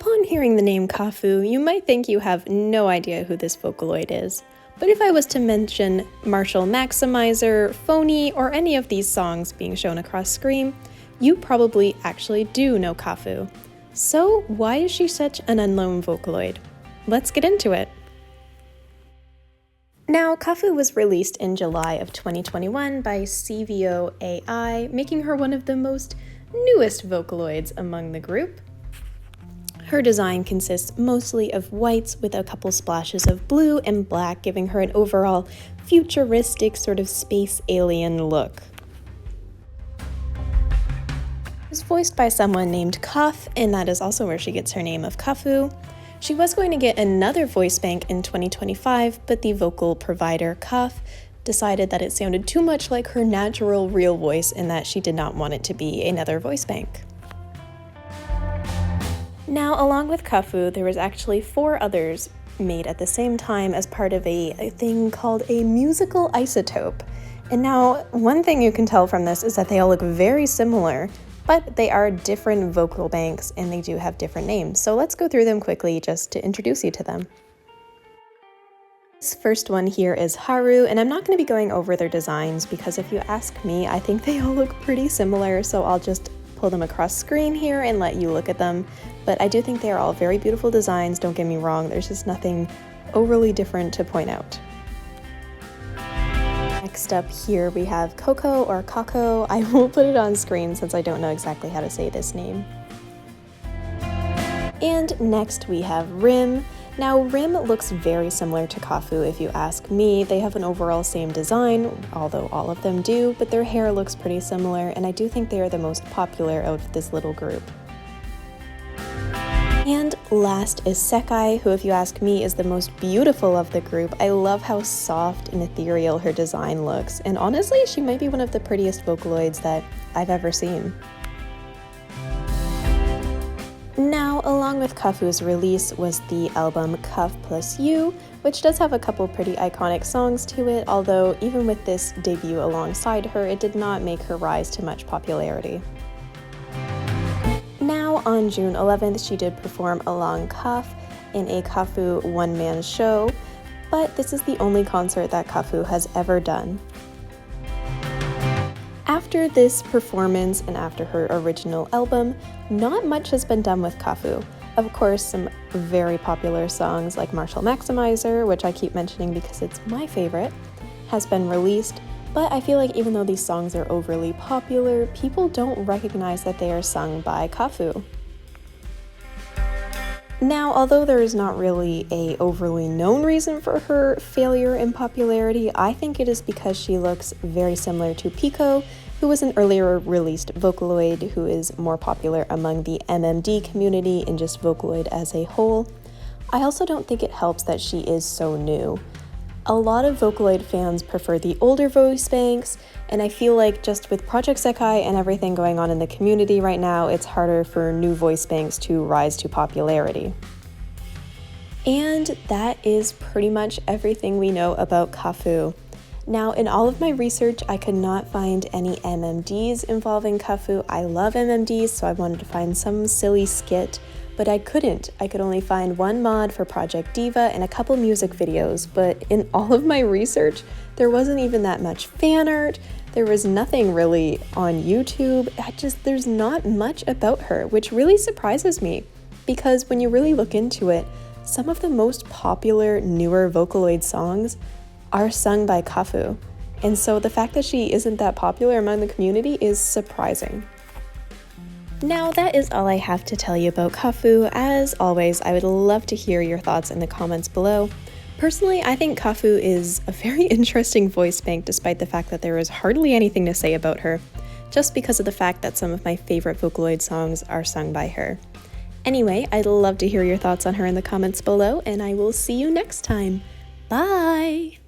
Upon hearing the name Kafu, you might think you have no idea who this Vocaloid is. But if I was to mention Marshall Maximizer, Phony, or any of these songs being shown across screen, you probably actually do know Kafu. So why is she such an unknown Vocaloid? Let's get into it. Now, Kafu was released in July of 2021 by CeVIO AI, making her one of the most newest Vocaloids among the group. Her design consists mostly of whites with a couple splashes of blue and black, giving her an overall futuristic sort of space alien look. It's voiced by someone named Kafu, and that is also where she gets her name of Kafu. She was going to get another voice bank in 2025, but the vocal provider, Kafu, decided that it sounded too much like her natural real voice and that she did not want it to be another voice bank. Now, along with Kafu, there was actually 4 others made at the same time as part of a thing called a musical isotope. And now, one thing you can tell from this is that they all look very similar, but they are different vocal banks and they do have different names. So let's go through them quickly just to introduce you to them. This first one here is Haru, and I'm not going to be going over their designs because if you ask me, I think they all look pretty similar, so I'll just pull them across screen here and let you look at them. But I do think they are all very beautiful designs, don't get me wrong, there's just nothing overly different to point out. Next up here we have Coco or Kako. I will put it on screen since I don't know exactly how to say this name. And next we have Rim. Now Rim looks very similar to Kafu if you ask me. They have an overall same design, although all of them do, but their hair looks pretty similar, and I do think they are the most popular out of this little group. And last is Sekai, who if you ask me is the most beautiful of the group. I love how soft and ethereal her design looks, and honestly she might be one of the prettiest Vocaloids that I've ever seen. Now, along with Kafu's release was the album Kafu Plus You, which does have a couple pretty iconic songs to it, although even with this debut alongside her, it did not make her rise to much popularity. Now, on June 11th, she did perform along Kafu in a Kafu one-man show, but this is the only concert that Kafu has ever done. After this performance and after her original album, not much has been done with Kafu. Of course, some very popular songs like Marshall Maximizer, which I keep mentioning because it's my favorite, has been released, but I feel like even though these songs are overly popular, people don't recognize that they are sung by Kafu. Now, although there is not really a overly known reason for her failure in popularity, I think it is because she looks very similar to Pico, who was an earlier released Vocaloid who is more popular among the MMD community and just Vocaloid as a whole. I also don't think it helps that she is so new. A lot of Vocaloid fans prefer the older voice banks, and I feel like just with Project Sekai and everything going on in the community right now, it's harder for new voice banks to rise to popularity. And that is pretty much everything we know about Kafu. Now, in all of my research, I could not find any MMDs involving Kafu. I love MMDs, so I wanted to find some silly skit, but I couldn't. I could only find one mod for Project Diva and a couple music videos, but in all of my research, there wasn't even that much fan art. There was nothing really on YouTube. There's not much about her, which really surprises me, because when you really look into it, some of the most popular newer Vocaloid songs are sung by Kafu, and so the fact that she isn't that popular among the community is surprising. Now that is all I have to tell you about Kafu. As always, I would love to hear your thoughts in the comments below. Personally, I think Kafu is a very interesting voice bank despite the fact that there is hardly anything to say about her, just because of the fact that some of my favorite Vocaloid songs are sung by her. Anyway, I'd love to hear your thoughts on her in the comments below, and I will see you next time. Bye!